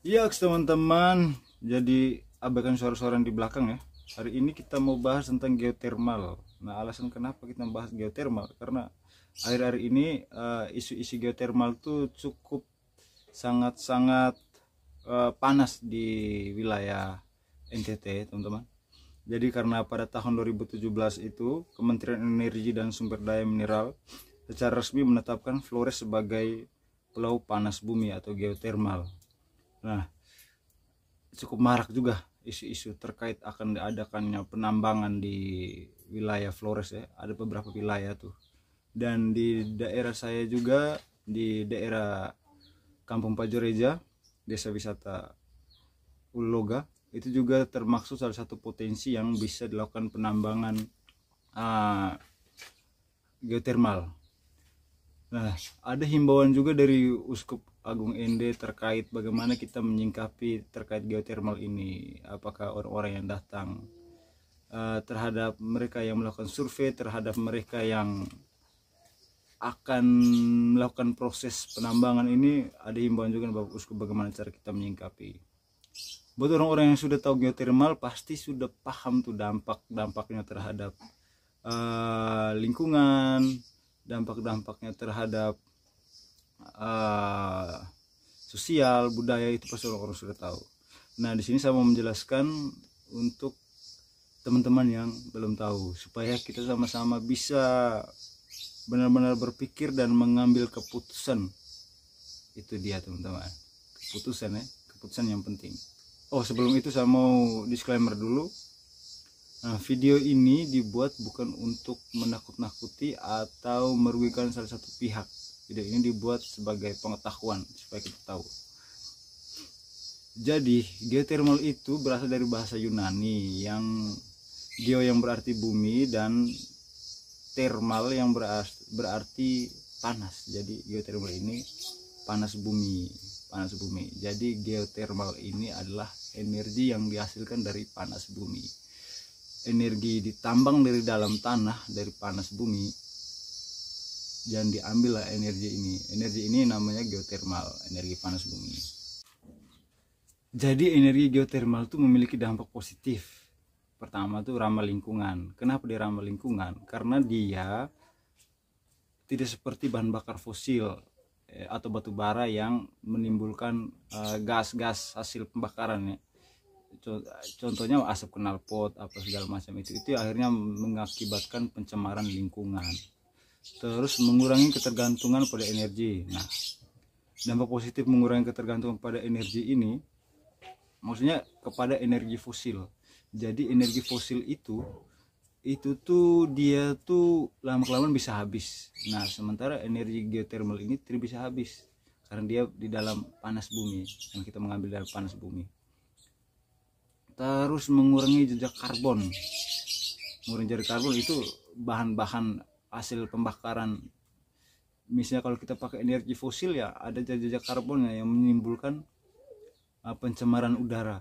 Iya, teman-teman. Jadi abaikan suara-suara di belakang ya. Hari ini kita mau bahas tentang geothermal. Nah, alasan kenapa kita bahas geothermal karena akhir-akhir ini isu-isu geothermal tuh cukup sangat-sangat panas di wilayah NTT, teman-teman. Jadi karena pada tahun 2017 itu Kementerian Energi dan Sumber Daya Mineral secara resmi menetapkan Flores sebagai pulau panas bumi atau geothermal. Nah, cukup marak juga isu-isu terkait akan diadakannya penambangan di wilayah Flores ya. Ada beberapa wilayah tuh. Dan di daerah saya juga, di daerah Kampung Pajoreja, desa wisata Uloga, itu juga termasuk salah satu potensi yang bisa dilakukan penambangan uh, geotermal. Nah, ada himbauan juga dari Uskup Agung Ende terkait bagaimana kita menyingkapi terkait geothermal ini. Apakah orang-orang yang datang terhadap mereka yang melakukan survei, terhadap mereka yang akan melakukan proses penambangan ini, ada himbauan juga dari Bapak Uskup bagaimana cara kita menyingkapi. Buat orang-orang yang sudah tahu geothermal pasti sudah paham tuh dampak-dampaknya terhadap lingkungan, dampak-dampaknya terhadap sosial, budaya, itu pasti orang-orang sudah tahu. Nah, di sini saya mau menjelaskan untuk teman-teman yang belum tahu supaya kita sama-sama bisa benar-benar berpikir dan mengambil keputusan. Itu dia, teman-teman. Keputusan ya, keputusan yang penting. Oh, sebelum itu saya mau disclaimer dulu. Nah, video ini dibuat bukan untuk menakut-nakuti atau merugikan salah satu pihak. Video ini dibuat sebagai pengetahuan supaya kita tahu. Jadi, geothermal itu berasal dari bahasa Yunani yang geo yang berarti bumi dan thermal yang berarti panas. Jadi, geothermal ini panas bumi, panas bumi. Jadi, geothermal ini adalah energi yang dihasilkan dari panas bumi. Energi ditambang dari dalam tanah, dari panas bumi, dan diambillah energi ini namanya geothermal, energi panas bumi. Jadi energi geothermal itu memiliki dampak positif. Pertama tuh ramah lingkungan. Kenapa dia ramah lingkungan? Karena dia tidak seperti bahan bakar fosil atau batu bara yang menimbulkan gas-gas hasil pembakaran ya. Contohnya asap knalpot apa segala macam, itu akhirnya mengakibatkan pencemaran lingkungan, terus mengurangi ketergantungan pada energi. Nah, dampak positif mengurangi ketergantungan pada energi ini maksudnya kepada energi fosil. Jadi energi fosil itu tuh dia tuh lama-kelamaan bisa habis. Nah, sementara energi geothermal ini tidak bisa habis karena dia di dalam panas bumi, yang kita mengambil dari panas bumi. Terus mengurangi jejak karbon. Mengurangi jejak karbon itu bahan-bahan hasil pembakaran. Misalnya kalau kita pakai energi fosil ya ada jejak karbonnya yang menimbulkan pencemaran udara.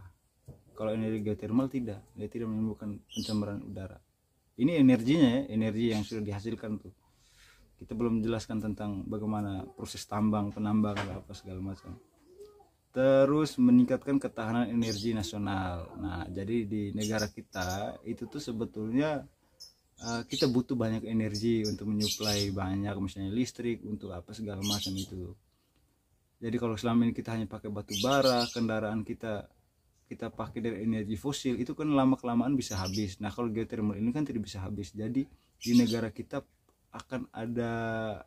Kalau energi geothermal tidak, dia tidak menimbulkan pencemaran udara. Ini energinya ya, energi yang sudah dihasilkan tuh. Kita belum menjelaskan tentang bagaimana proses tambang, penambangan apa segala macam. Terus meningkatkan ketahanan energi nasional. Nah, jadi di negara kita itu tuh sebetulnya kita butuh banyak energi untuk menyuplai banyak, misalnya listrik, untuk apa segala macam itu. Jadi kalau selama ini kita hanya pakai batu bara, kendaraan kita pakai dari energi fosil, itu kan lama kelamaan bisa habis. Nah, kalau geothermal ini kan tidak bisa habis. Jadi di negara kita akan ada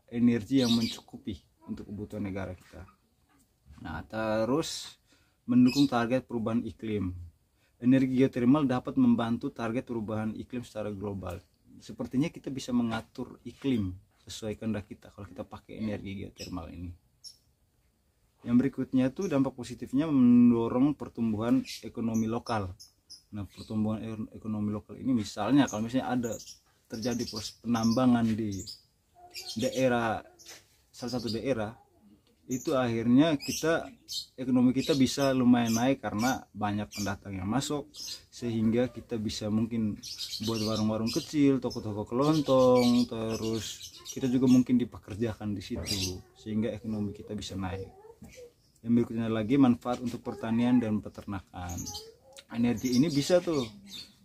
energi yang mencukupi untuk kebutuhan negara kita. Nah, terus mendukung target perubahan iklim. Energi geothermal dapat membantu target perubahan iklim secara global. Sepertinya kita bisa mengatur iklim sesuai kehendak kita kalau kita pakai energi geothermal ini. Yang berikutnya tuh dampak positifnya mendorong pertumbuhan ekonomi lokal. Nah, pertumbuhan ekonomi lokal ini misalnya kalau misalnya ada terjadi proses penambangan di daerah, salah satu daerah, itu akhirnya ekonomi kita bisa lumayan naik karena banyak pendatang yang masuk, sehingga kita bisa mungkin buat warung-warung kecil, toko-toko kelontong, terus kita juga mungkin dipekerjakan di situ sehingga ekonomi kita bisa naik. Yang berikutnya lagi manfaat untuk pertanian dan peternakan. Energi ini bisa tuh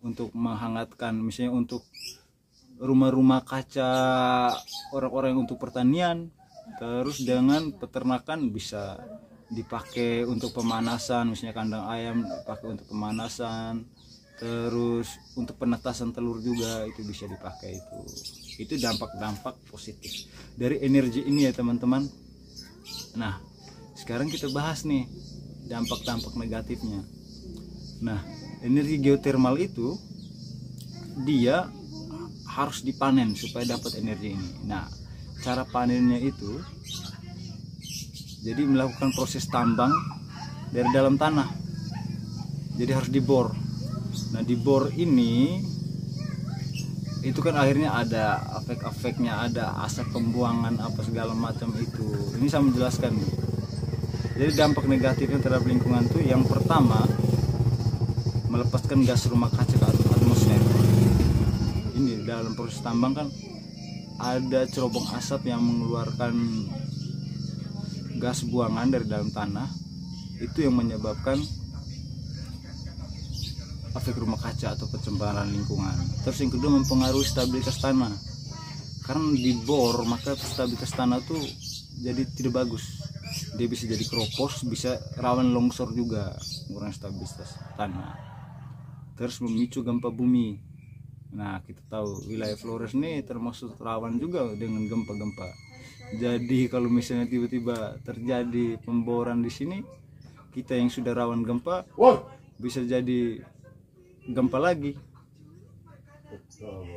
untuk menghangatkan, misalnya untuk rumah-rumah kaca orang-orang yang untuk pertanian. Terus dengan peternakan bisa dipakai untuk pemanasan, misalnya kandang ayam dipakai untuk pemanasan. Terus untuk penetasan telur juga itu bisa dipakai. Itu dampak-dampak positif dari energi ini ya teman-teman. Nah sekarang kita bahas nih dampak-dampak negatifnya. Nah energi geotermal itu dia harus dipanen supaya dapat energi ini. Nah cara panennya itu jadi melakukan proses tambang dari dalam tanah, jadi harus dibor. Nah di bor ini itu kan akhirnya ada efek-efeknya, ada asap pembuangan apa segala macam itu. Ini saya menjelaskan nih. Jadi dampak negatifnya terhadap lingkungan tuh yang pertama melepaskan gas rumah kaca ke atmosfer. Ini dalam proses tambang kan ada cerobong asap yang mengeluarkan gas buangan dari dalam tanah, itu yang menyebabkan efek rumah kaca atau pencemaran lingkungan. Terus yang kedua mempengaruhi stabilitas tanah, karena dibor maka stabilitas tanah tuh jadi tidak bagus, dia bisa jadi keropos, bisa rawan longsor juga, mengurangi stabilitas tanah. Terus memicu gempa bumi. Nah kita tahu wilayah Flores ini termasuk rawan juga dengan gempa-gempa. Jadi kalau misalnya tiba-tiba terjadi pemboran di sini, kita yang sudah rawan gempa bisa jadi gempa lagi.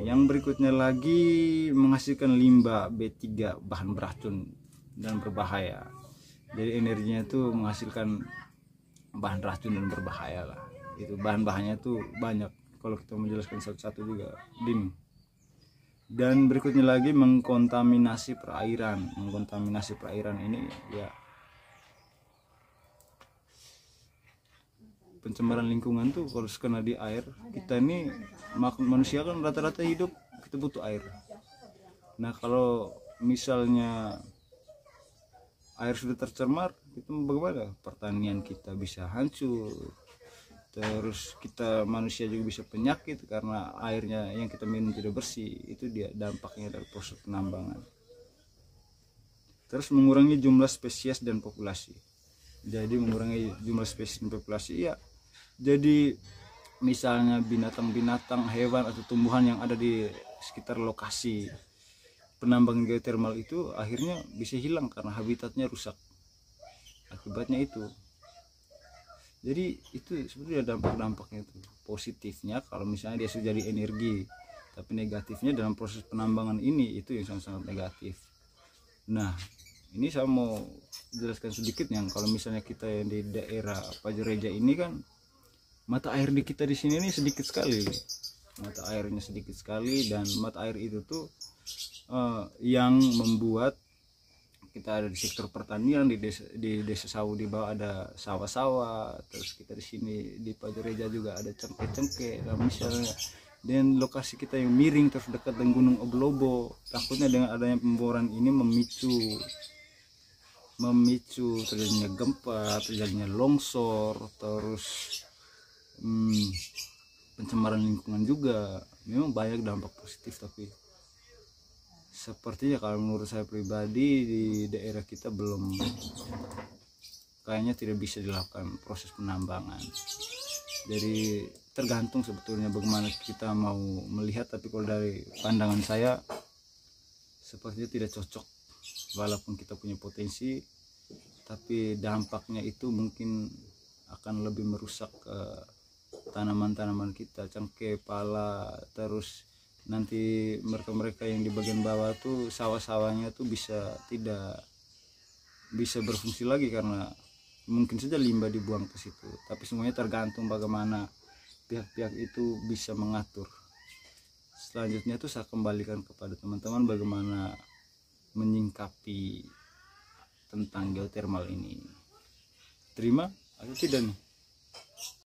Yang berikutnya lagi menghasilkan limbah B3, bahan beracun dan berbahaya. Jadi energinya itu menghasilkan bahan racun dan berbahaya lah. Itu bahan-bahannya tuh banyak, kalau kita menjelaskan satu-satu juga Din. Dan berikutnya lagi mengkontaminasi perairan. Mengkontaminasi perairan ini ya pencemaran lingkungan tuh kalau kena di air. Kita ini manusia kan rata-rata hidup kita butuh air. Nah kalau misalnya air sudah tercemar, itu bagaimana? Pertanian kita bisa hancur. Terus kita manusia juga bisa penyakit karena airnya yang kita minum tidak bersih. Itu dia dampaknya dari proses penambangan. Terus mengurangi jumlah spesies dan populasi. Jadi mengurangi jumlah spesies dan populasi ya. Jadi misalnya binatang-binatang, hewan atau tumbuhan yang ada di sekitar lokasi penambangan geotermal itu akhirnya bisa hilang karena habitatnya rusak. Akibatnya itu. Jadi itu sebetulnya dampak-dampaknya itu. Positifnya kalau misalnya dia sudah jadi energi, tapi negatifnya dalam proses penambangan ini itu yang sangat-sangat negatif. Nah ini saya mau jelaskan sedikit yang kalau misalnya kita yang di daerah Pajereja ini kan mata air di kita di sini ini sedikit sekali, mata airnya sedikit sekali, dan mata air itu tuh yang membuat kita ada di sektor pertanian, di desa Sawu di bawah ada sawah-sawah. Terus kita di sini di Pajereja juga ada cengkeh-cengkeh. Nah, misalnya dan lokasi kita yang miring terus dekat dengan Gunung Oblobo, takutnya dengan adanya pemboran ini memicu terjadinya gempa, terjadinya longsor, terus pencemaran lingkungan juga. Memang banyak dampak positif, tapi sepertinya kalau menurut saya pribadi di daerah kita belum, kayaknya tidak bisa dilakukan proses penambangan. Jadi tergantung sebetulnya bagaimana kita mau melihat, tapi kalau dari pandangan saya sepertinya tidak cocok. Walaupun kita punya potensi, tapi dampaknya itu mungkin akan lebih merusak tanaman-tanaman kita, cengkeh, pala. Terus nanti mereka-mereka yang di bagian bawah tuh sawah-sawahnya tuh tidak bisa berfungsi lagi karena mungkin saja limbah dibuang ke situ. Tapi semuanya tergantung bagaimana pihak-pihak itu bisa mengatur. Selanjutnya tuh saya kembalikan kepada teman-teman bagaimana menyingkapi tentang geotermal ini. Terima atau tidak nih?